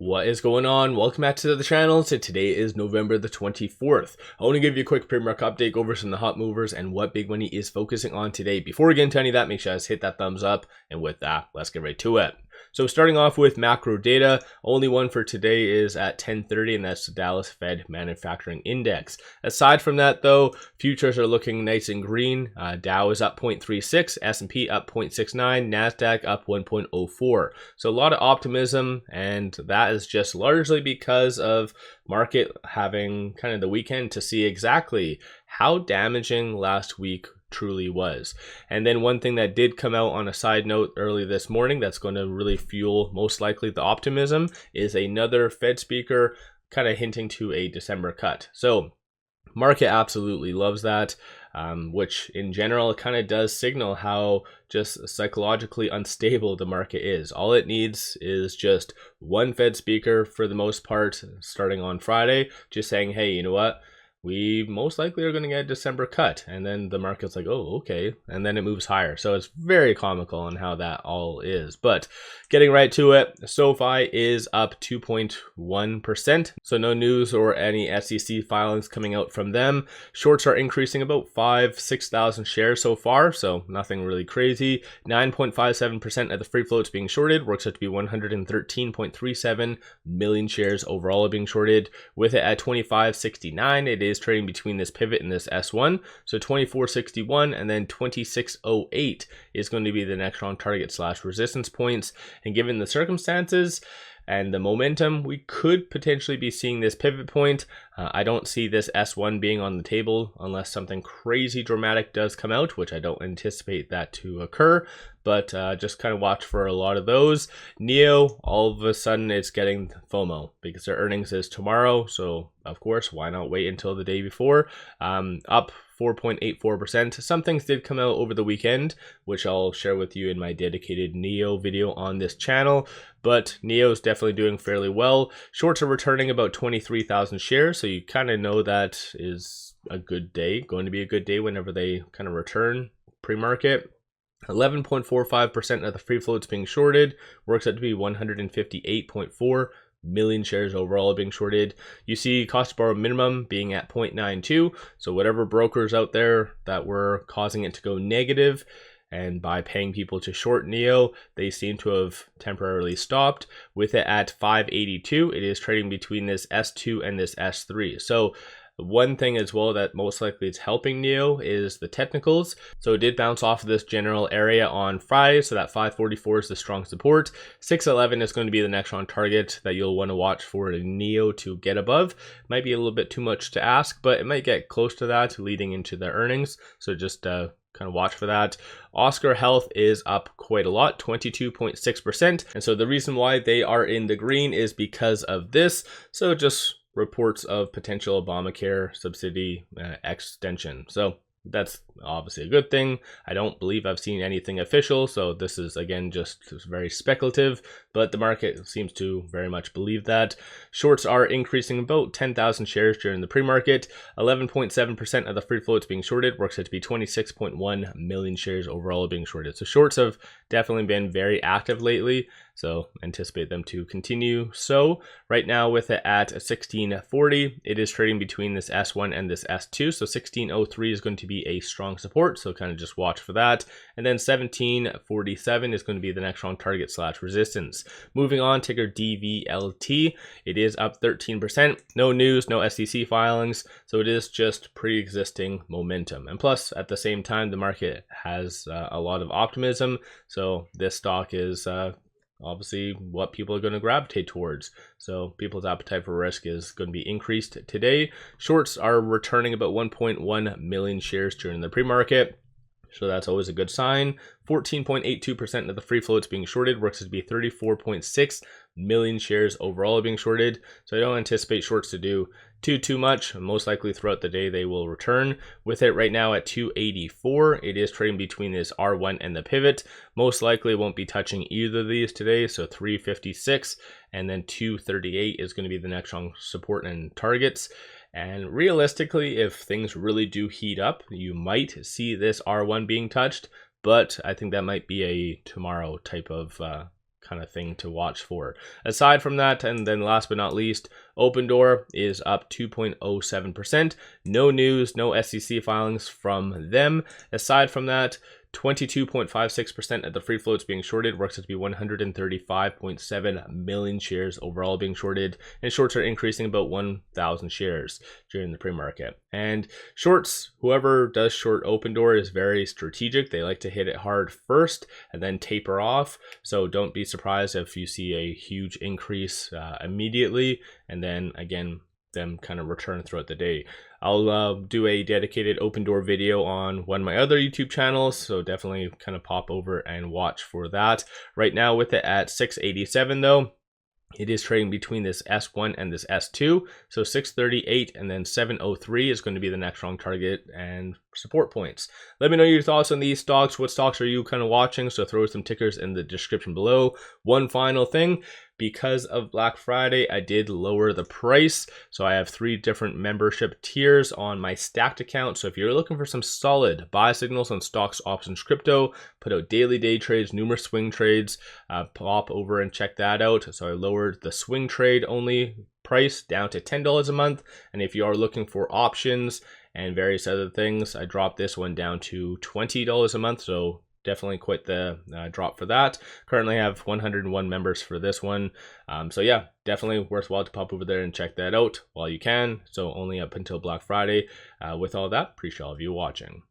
What is going on? Welcome back to the channel. So today is November the 24th. I want to give you a quick pre-market update, go over some of the hot movers and what big money is focusing on today. Before we get into any of that, make sure you guys hit that thumbs up. And with that, let's get right to it. So starting off with macro data, only one for today is at 10:30, and that's the Dallas Fed Manufacturing Index. Aside from that though, futures are looking nice and green. Dow is up 0.36, S&P up 0.69, NASDAQ up 1.04. So a lot of optimism, and that is just largely because of market having kind of the weekend to see exactly how damaging last week truly was. And then one thing that did come out on a side note early this morning that's going to really fuel most likely the optimism is another Fed speaker kind of hinting to a December cut. So market absolutely loves that, which in general kind of does signal how just psychologically unstable the market is. All it needs is just one Fed speaker for the most part starting on Friday, just saying, hey, you know what? We most likely are going to get a December cut. And then the market's like, oh, okay. And then it moves higher. So it's very comical on how that all is. But getting right to it, SoFi is up 2.1%. So no news or any SEC filings coming out from them. Shorts are increasing about 6,000 shares so far. So nothing really crazy. 9.57% of the free floats being shorted. Works out to be 113.37 million shares overall are being shorted. With it at 25.69, it is trading between this pivot and this S1. So 24.61 and then 26.08 is going to be the next round target / resistance points. And given the circumstances and the momentum, we could potentially be seeing this pivot point. I don't see this S1 being on the table unless something crazy dramatic does come out, which I don't anticipate that to occur, but just kind of watch for a lot of those. NIO, all of a sudden it's getting FOMO because their earnings is tomorrow. So of course, why not wait until the day before? Up 4.84%. Some things did come out over the weekend, which I'll share with you in my dedicated NIO video on this channel, but NIO is definitely doing fairly well. Shorts are returning about 23,000 shares, so you kind of know that is a good day, going to be a good day whenever they kind of return pre-market. 11.45% of the free floats being shorted, works out to be 158.4 million shares overall being shorted. You see cost to borrow minimum being at 0.92. So whatever brokers out there that were causing it to go negative and by paying people to short NIO, they seem to have temporarily stopped. With it at 582, it is trading between this S2 and this S3. So one thing as well that most likely is helping NIO is the technicals. So it did bounce off of this general area on Friday, so that 544 is the strong support. 611 is going to be the next round target that you'll want to watch for NIO to get above. Might be a little bit too much to ask, but it might get close to that leading into the earnings. So just kind of watch for that. OSCR Health is up quite a lot, 22.6%. And so the reason why they are in the green is because of this. So just reports of potential Obamacare subsidy extension. So that's obviously a good thing. I don't believe I've seen anything official, so this is again just very speculative, but the market seems to very much believe that. Shorts are increasing about 10,000 shares during the pre-market. 11.7% of the free floats being shorted, works out to be 26.1 million shares overall being shorted. So shorts have definitely been very active lately, so anticipate them to continue. So right now with it at 1640, it is trading between this S1 and this S2. So 1603 is going to be a strong support, so kind of just watch for that. And then 1747 is going to be the next round target / resistance. Moving on, ticker DVLT, it is up 13%. No news, no SEC filings, so it is just pre-existing momentum. And plus, at the same time, the market has a lot of optimism, so this stock is obviously what people are going to gravitate towards. So people's appetite for risk is going to be increased today. Shorts are returning about 1.1 million shares during the pre-market. So that's always a good sign. 14.82% of the free floats being shorted, works to be 34.6 million shares overall being shorted. So I don't anticipate shorts to do too much. Most likely throughout the day they will return. With it right now at 284, it is trading between this R1 and the pivot. Most likely won't be touching either of these today. So 356 and then 238 is going to be the next strong support and targets. And realistically, if things really do heat up, you might see this R1 being touched, but I think that might be a tomorrow type of kind of thing to watch for. Aside from that, and then last but not least, Opendoor is up 2.07%. No news, no SEC filings from them. Aside from that, 22.56% of the free floats being shorted, works out to be 135.7 million shares overall being shorted, and shorts are increasing about 1,000 shares during the pre-market. And shorts, whoever does short Opendoor is very strategic. They like to hit it hard first and then taper off. So don't be surprised if you see a huge increase immediately, and then again, them kind of return throughout the day. I'll do a dedicated Opendoor video on one of my other YouTube channels, so definitely kind of pop over and watch for that. Right now with it at 687 though, it is trading between this S1 and this S2. So 638 and then 703 is going to be the next strong target and support points. Let me know your thoughts on these stocks. What stocks are you kind of watching? So throw some tickers in the description below. One final thing, because of Black Friday, I did lower the price. So I have 3 different membership tiers on my stacked account. So if you're looking for some solid buy signals on stocks, options, crypto, put out daily day trades, numerous swing trades, pop over and check that out. So I lowered the swing trade only price down to $10 a month. And if you are looking for options and various other things, I dropped this one down to $20 a month. So definitely quite the drop for that. Currently I have 101 members for this one. So yeah, definitely worthwhile to pop over there and check that out while you can. So only up until Black Friday. With all that, appreciate all of you watching.